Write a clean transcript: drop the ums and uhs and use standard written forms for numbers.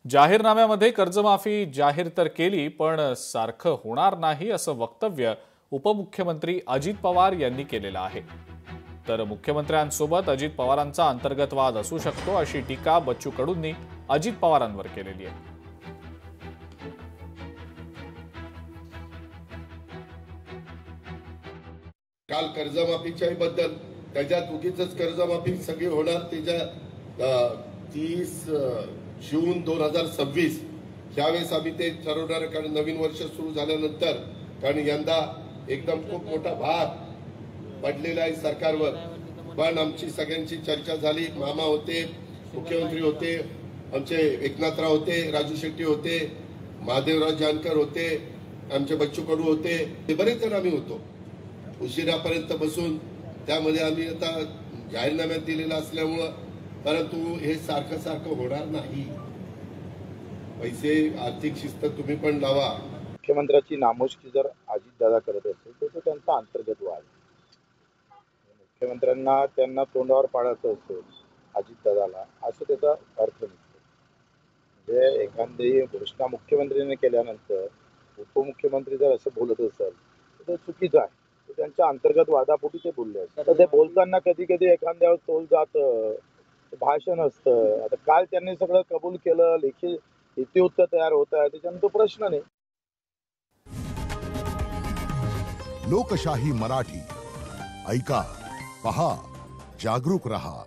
जाहीरनाम्यामध्ये कर्जमाफी जाहीर तर केली, पण सारखं होणार नाही असं वक्तव्य उपमुख्यमंत्री अजित पवार यांनी केलेलं आहे। तर मुख्यमंत्र्यांसोबत अजित पवारांचा अंतर्गत वाद असू शकतो अशी टीका बच्चू कडूंनी अजित पवारांवर केलेली आहे। काल कर्जमाफीच्या बद्दल त्याच्यात उगीच कर्जमाफी सगळी होणार त्याच्या 30 जून 2026 यावेळेस आम्ही ते ठरवणार, कारण नवीन वर्ष सुरू झाल्यानंतर, कारण यंदा एकदम खूप मोठा भार पडलेला आहे सरकारवर। पण आमची सगळ्यांची चर्चा झाली, मामा होते, मुख्यमंत्री होते, आमचे एकनाथराव होते, राजू शेट्टी होते, महादेवराव जानकर होते, आमचे बच्चू कडू होते, ते बरेच जण आम्ही होतो उशिरापर्यंत बसून। त्यामध्ये आम्ही आता जाहीरनाम्यात दिलेला असल्यामुळं, परंतु हे सारखं सारखं होणार नाही। पैसे आर्थिक शिस्त तुम्ही पण लावा। मुख्यमंत्र्याची नामुष्की जर अजितदादा करत असेल तर तो त्यांचा अंतर्गत वाद। मुख्यमंत्र्यांना त्यांना तोंडावर पाडायचं असेल अजितदादाला, असं त्याचा अर्थ नसतो। म्हणजे एखादी घोषणा मुख्यमंत्र्यांनी केल्यानंतर उपमुख्यमंत्री जर असं बोलत असेल तर चुकीचं आहे। त्यांच्या अंतर्गत वादापोटी ते बोलले असतात। तर ते बोलताना कधी कधी एखाद्यावर तोल जातं, भाषण असतं। आता काल त्यांनी सगळं कबूल केलं, लेखी इतिवृत्त तयार होत आहे, त्याच्यानंतर प्रश्न नाही। लोकशाही मराठी ऐका, पहा, जागरूक रहा।